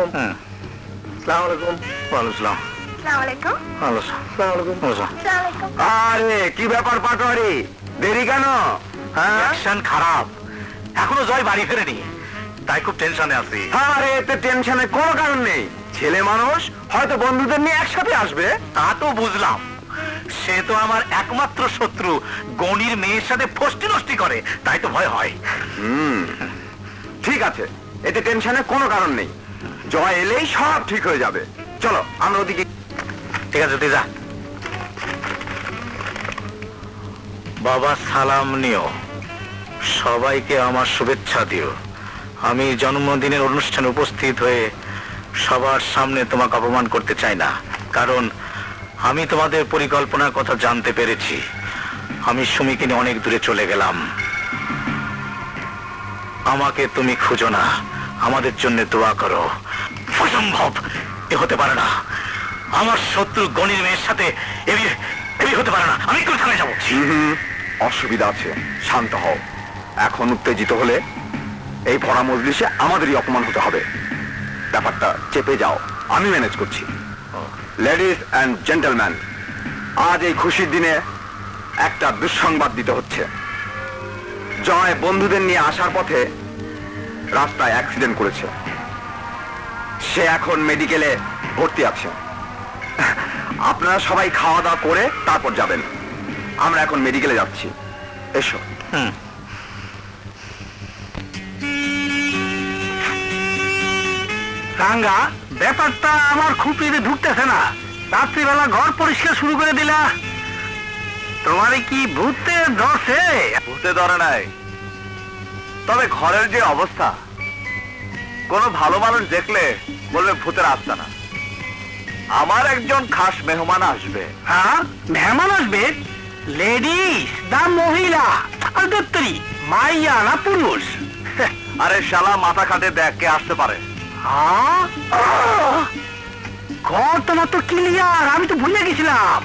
আলাইকুম। আসসালামু আলাইকুম। ওয়ালাইকুম আসসালাম। আরে কি ব্যাপার পাটোয়ারি, দেরি কেন? অ্যাকশন খারাপ, এখনো জয় বাড়ি ফেরেনি, তাই খুব টেনশনে আছি। আরে এতে টেনশনের কোনো কারণ নেই, ছেলে মানুষ হয়তো বন্ধুদের নিয়ে একসাথে আসবে। তা তো বুঝলাম, সে তো আমার একমাত্র শত্রু, গণির মেয়ের সাথে ফষ্টি নষ্টি করে, তাই তো ভয় হয়। ঠিক আছে, এতে টেনশনের কোনো কারণ নেই, জয় এলেই সব ঠিক হয়ে যাবে। চলো আমরা ওদিকে। ঠিক আছে, তুই যা। বাবা সালাম নিও, সবাইকে আমার শুভেচ্ছা দিও। আমি জন্মদিনের অনুষ্ঠানে উপস্থিত হয়ে সবার সামনে তোমাকে অপমান করতে চাই না, কারণ আমি তোমাদের পরিকল্পনার কথা জানতে পেরেছি। আমি সুমিকে নিয়ে অনেক দূরে চলে গেলাম। আমাকে তুমি খুঁজো না, আমাদের জন্য দোয়া করো। অসম্ভব, এ হতে পারে না। আমার শত্রু গণির মেয়ের সাথে এ হতে পারে না। আমি একটু থানায় যাবো। অসুবিধা আছে, শান্ত হও। এখন উত্তেজিত হলে এই ভরা মজলিসে আমাদেরই অপমান হতে হবে। ব্যাপারটা চেপে যাও, আমি ম্যানেজ করছি। লেডিস অ্যান্ড জেন্টলম্যান, আজ এই খুশির দিনে একটা দুঃসংবাদ দিতে হচ্ছে। জয় বন্ধুদের নিয়ে আসার পথে রাস্তায় অ্যাক্সিডেন্ট করেছে, সে এখন মেডিকেলে ভর্তি আছে। আপনারা সবাই খাওয়া দাওয়া করে তারপর যাবেন, আমরা এখন মেডিকেলে যাচ্ছি। এসো। রাঙ্গা, ব্যাপারটা আমার খুপিতে ঢুকতেছে না। রাত্রিবেলা ঘর পরিষ্কার শুরু করে দিলা, তোমার কি ভূতে ধরছে? ভূতে ধরে নাই, তবে ঘরের যে অবস্থা, কোনো ভালো মানুষ দেখলে বলবে ভূতের আস্তানা। আমার একজন খাস মেহমান আসবে। হ্যাঁ, মেহমান আসবে? লেডিস না মহিলা? আর দত্তরি মাইয়া না পুরুষ? আরে শালা, মাথা খাটে দেখ কে আসতে পারে। ঘর তোমার তো ক্লিয়ার, আমি তো ভুলে গেছিলাম।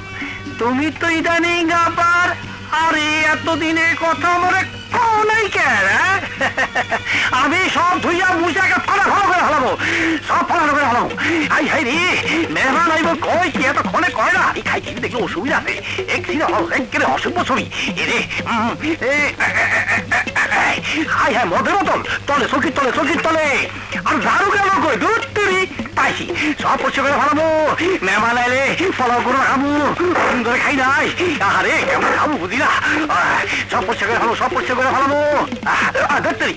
তুমি তো ইদানিং আবার, আরে এতদিনের কথা মনে নাই কেন? আমি সব ধুইয়া মুসাকে ফালা করে হালাবো, সব ফালা করে হালাবো। আই হাই রে, মেহমান আইব কই কি এতক্ষণে কয় না? এই খাই খেতে দেখলে অসুবিধা আছে, একবারে অসভ্য ছবি এরে। হাই হ্যাঁ, মদের বোতল তলে, চৌকির তলে, চৌকির তলে। আর ঝাড়ু গেল কই? দূর তুরি পাইছি, সব পরিষ্কার করে ভালাবো। মেহমান আইলে ফলাও করে খাবো, ধরে খাই নাই। আরে কেমন খাবো বুঝি না, সব পরিষ্কার করে ভালো, সব পরিষ্কার করে ভালাবো। ধরতে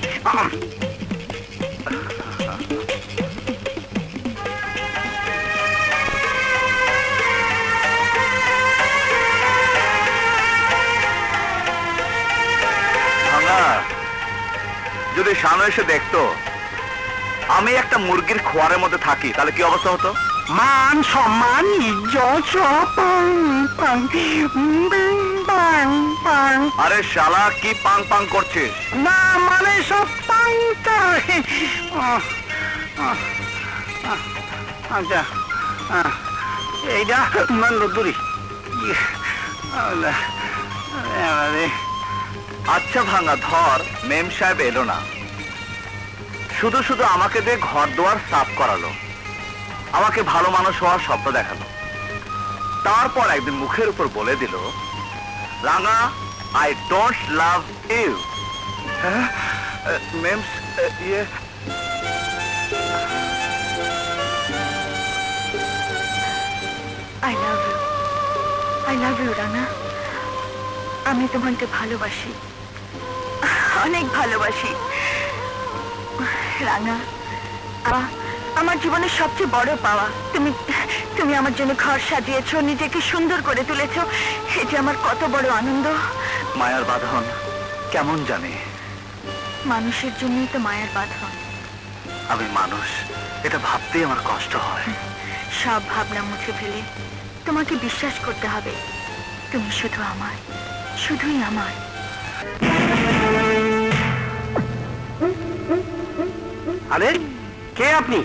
যদি সামনে এসে দেখতো আমি একটা মুরগির খোয়ারের মধ্যে থাকি, তাহলে কি অবস্থা হতো? মান সম্মান ইজ্জত আরে শালা, কি পাং পাং করছিস? না মানে সব আচ্ছা, এইটা মানলো দূরি। আচ্ছা ভাঙা, ধর মেম সাহেব এলো না, শুধু শুধু আমাকে দিয়ে ঘর দুয়ার সাফ করালো, আমাকে ভালো মানুষ হওয়ার স্বপ্ন দেখালো, তারপর একদিন মুখের উপর বলে দিল, রাঙা, আই ডোন্ট লাভ ইউ। মেম ইয়ে, I love you, রানা। আমি তোমাকে ভালোবাসি, অনেক ভালোবাসি রানা। আমার জীবনের সবচেয়ে বড় পাওয়া তুমি। তুমি আমার জন্য ঘর সাজিয়েছো, নিজেকে সুন্দর করে তুলেছো, এটা আমার কত বড় আনন্দ। মায়ার বাঁধন কেমন জানে? মানুষের জন্যই তো মায়ের বাঁধন। আমি মানুষ, এটা ভাবতেই আমার কষ্ট হয়। সব ভাবনা মুছে ফেলে তোমাকে বিশ্বাস করতে হবে, তুমি শুধু আমার, শুধুই আমার। আরে কে আপনি?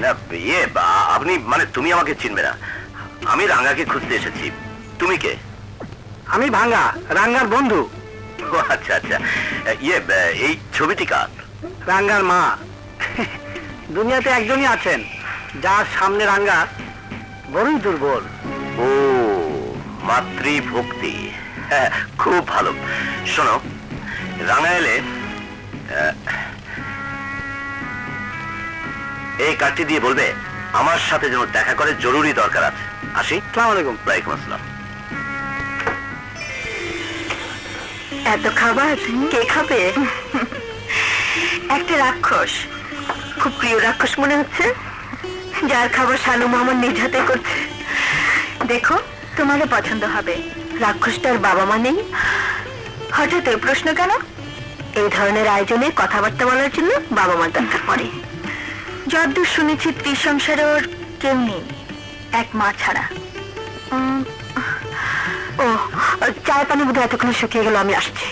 না ইয়ে, আপনি মানে তুমি আমাকে চিনবে না, আমি রাঙ্গাকে খুঁজতে এসেছি। তুমি কে? আমি ভাঙ্গা, রাঙ্গার বন্ধু। আচ্ছা আচ্ছা, ইয়ে এই ছবিটি কার? রাঙ্গার মা। দুনিয়াতে একজনই আছেন যার সামনে রাঙ্গা বড়ই দুর্বল। ও, মাতৃভক্তি। হ্যাঁ, খুব ভালো। শোনো, রাঙা এলে এই কার্ডটি দিয়ে বলবে আমার সাথে যেন দেখা করে, জরুরি দরকার আছে। আসি। আসসালামু আলাইকুম। ওয়ালাইকুম আসসালাম। এত খাবার কে খাবে? একটা রাক্ষস, খুব প্রিয় রাক্ষস মনে হচ্ছে, যার খাবার শানু মামার নিজ হাতে করছে। দেখো, তোমারও পছন্দ হবে। রাক্ষসটার বাবা মা নেই, হঠাৎ এই প্রশ্ন কেন? এই ধরনের আয়োজনে কথাবার্তা বলার জন্য বাবা মার দরকার পড়ে। যতদূর শুনেছি ত্রিসংসারে ওর কেউ নেই, এক মা ছাড়া। ও, চায় পানি বোধহয় এতক্ষণ শুকিয়ে গেল, আমি আসছি।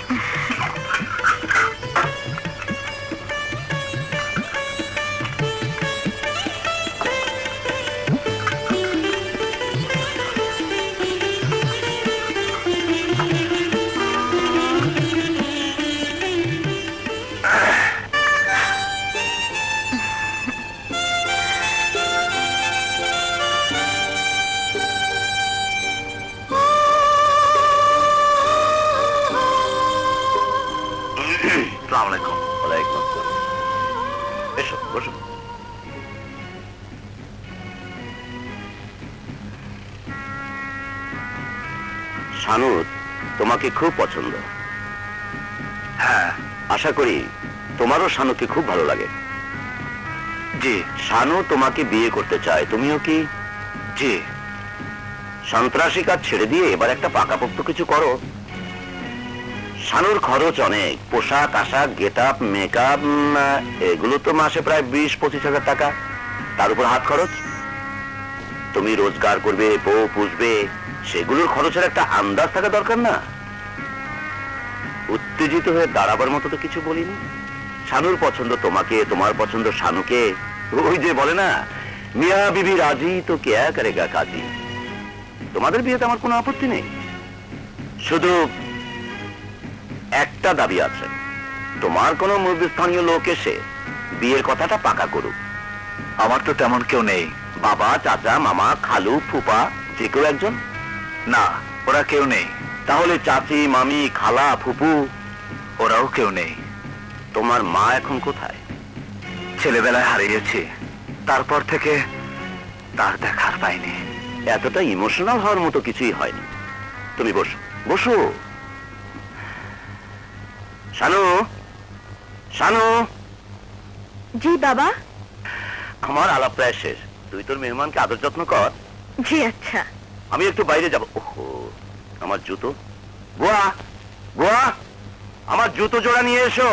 আসসালামু আলাইকুম। ওয়ালাইকুম আসসালাম। এসো, বসো। শানু তোমাকে খুব পছন্দ। হ্যাঁ, আশা করি তোমারও শানুকে খুব ভালো লাগে। জি। শানু তোমাকে বিয়ে করতে চায়, তুমিও কি? জি। সন্ত্রাসী কাজ ছেড়ে দিয়ে এবার একটা পাকাপোক্ত কিছু করো। শানুর খরচ অনেক, পোশাক আশাক, গেট আপ, মেকআপ, এগুলো তো মাসে প্রায় 20-25 হাজার টাকা, তার উপর হাত খরচ। তুমি রোজগার করবে, বউ পুষবে, সেগুলোর খরচের একটা আন্দাজ থাকা দরকার না? উত্তেজিত হয়ে দাঁড়াবার মতো তো কিছু বলিনি। শানুর পছন্দ তোমাকে, তোমার পছন্দ শানুকে। ওই যে বলে না, মিয়া বিবি রাজি তো কেয়া করেগা কাজী। তোমাদের বিয়েতে আমার কোনো আপত্তি নেই, শুধু একটা দাবি আছে, তোমার কোনো মধ্যস্থানীয় লোক এসে বিয়ের কথাটা পাকা করুক। আমার তো তেমন কেউ নেই। বাবা, চাচা, মামা, খালু, ফুপা, যে কেউ একজন? না, ওরা কেউ নেই। তাহলে চাচি, মামি, খালা, ফুপু? ওরাও কেউ নেই। তোমার মা এখন কোথায়? ছেলেবেলায় হারিয়েছি, তারপর থেকে তার দেখার পাইনি। এতটা ইমোশনাল হওয়ার মতো কিছুই হয়নি। তুমি বসো, বসো। শানু, শানু। জি বাবা। আমার আলাপ প্রায় শেষ, তুই তোর মেহমানকে আদর যত্ন কর। জি আচ্ছা। আমি একটু বাইরে যাব। ওহো, আমার জুতো। বুয়া, বুয়া, আমার জুতো জোড়া নিয়ে এসো।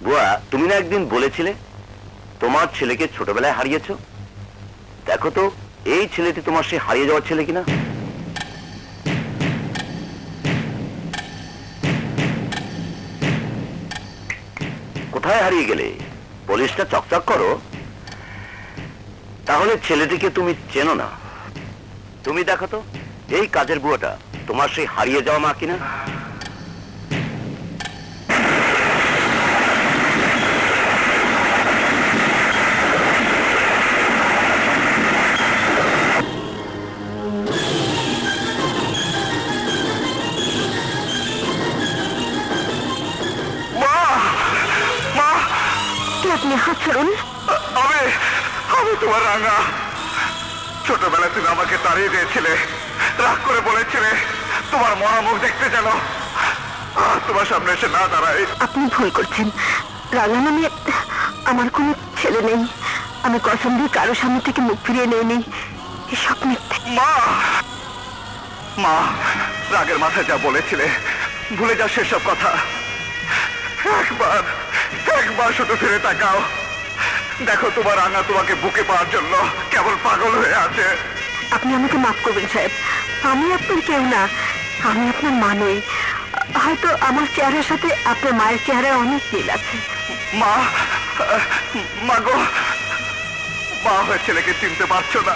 বুয়া, তুমি না একদিন বলেছিলে তোমার ছেলেকে ছোটবেলায় হারিয়েছো? দেখো তো, এই ছেলেটি তোমার সে হারিয়ে যাওয়ার ছেলে কিনা। কোথায় হারিয়ে গেলে? পুলিশটা চকচক করো। তাহলে ছেলেটিকে তুমি চেনো না। তুমি দেখো তো, এই কাজের বুয়াটা তোমার সেই হারিয়ে যাওয়া মা কিনা। আপনি হাত ছাড়ুন। আমি তোমার রাঙা। ছোটবেলায় তুমি আমাকে তাড়িয়ে দিয়েছিলে, রাগ করে বলেছিলে তোমার মহামুখ দেখতে যেন তোমার সামনে এসে না দাঁড়ায়। আপনি ভুল করছেন রাঙা নামে আমার কোনো ছেলে নেই। আমি কসম দিয়ে কারো সামনে থেকে মুখ ফিরিয়ে নেইনি। এসব মিথ্যে। মা, মা, রাগের মাথায় যা বলেছিলে ভুলে যাও সেসব কথা। একবার একবার শুধু ফিরে তাকাও, দেখো তোমার রাঙা তোমাকে বুকে পাওয়ার জন্য কেবল পাগল হয়ে আছে। আপনি আমাকে মাফ করবেন সাহেব, আমি আপনার কেউ না, আমি আপনার মা নই। হয়তো আমার চেহারার সাথে আপনার মায়ের চেহারায় অনেক মিল আছে। মা, মা গো, মা হয়ে ছেলেকে চিনতে পারছো না?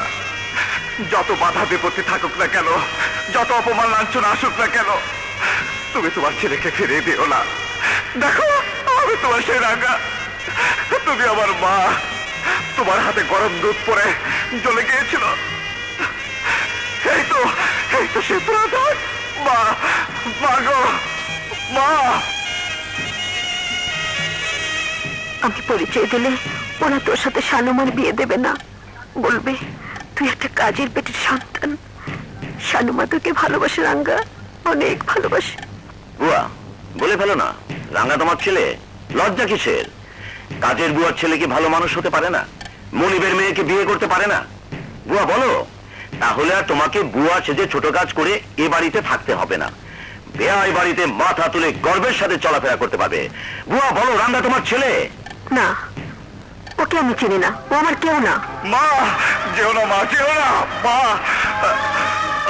যত বাধা বিপত্তি থাকুক না কেন, যত অপমান লাঞ্ছনা আসুক না কেন, তুমি তোমার ছেলেকে ফিরিয়ে দিও না। দেখো, আমি তোমার সেই রাঙা, তুমি আমার মা। তোমার হাতে গরম দুধ পরে জ্বলে গিয়েছিল, এই তো সে প্রধান। মা, মা গো, মা। আমি পরিচয় দিলে ওরা তোর সাথে শানুমার বিয়ে দেবে না, বলবে তুই একটা কাজের পেটের সন্তান। শানুমা তোকে ভালোবাসে রাঙ্গা, অনেক ভালোবাসে। বুয়া, বলে ফেলো না, রাঙা তোমার ছেলে, লজ্জা কিসের? কাজের বুয়ার ছেলে কি ভালো মানুষ হতে পারে না? মনিবের মেয়েকে বিয়ে করতে পারে না? বুয়া বলো, তাহলে আর তোমাকে বুয়া সেজে ছোট কাজ করে এ বাড়িতে থাকতে হবে না। বেয়াই বাড়িতে মাথা তুলে গর্বের সাথে চলাফেরা করতে পারবে। বুয়া বলো, রাঙ্গা তোমার ছেলে? না, ওকে আমি চিনি না, ও আমার কেউ না। মা, যেও না মা, যেও না মা।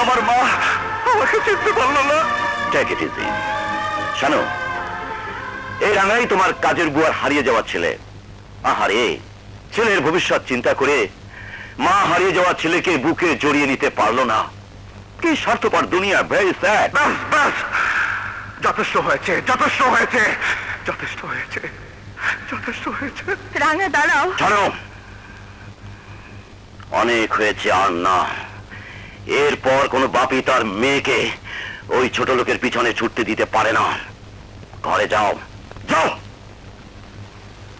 আমার মা আমাকে চিনতে পারলো না। Take it easy. শানু, এই রাঙাই তোমার কাজের বুয়ার হারিয়ে যাওয়া ছেলে। আহারে, ছেলের ভবিষ্যৎ চিন্তা করে মা হারিয়ে যাওয়া ছেলেকে বুকে জড়িয়ে নিতে পারলো না। কি স্বার্থপর দুনিয়া, ভেরি স্যাড। ব্যাস ব্যাস, যথেষ্ট হয়েছে, যথেষ্ট হয়েছে, যথেষ্ট হয়েছে, যথেষ্ট হয়েছে। রাঙা দাঁড়াও। ছাড়ো, অনেক হয়েছে, আর না। এরপর কোনো বাপি তার মেয়েকে ওই ছোট লোকের পিছনে ছুটতে দিতে পারে না। ঘরে যাও, যাও।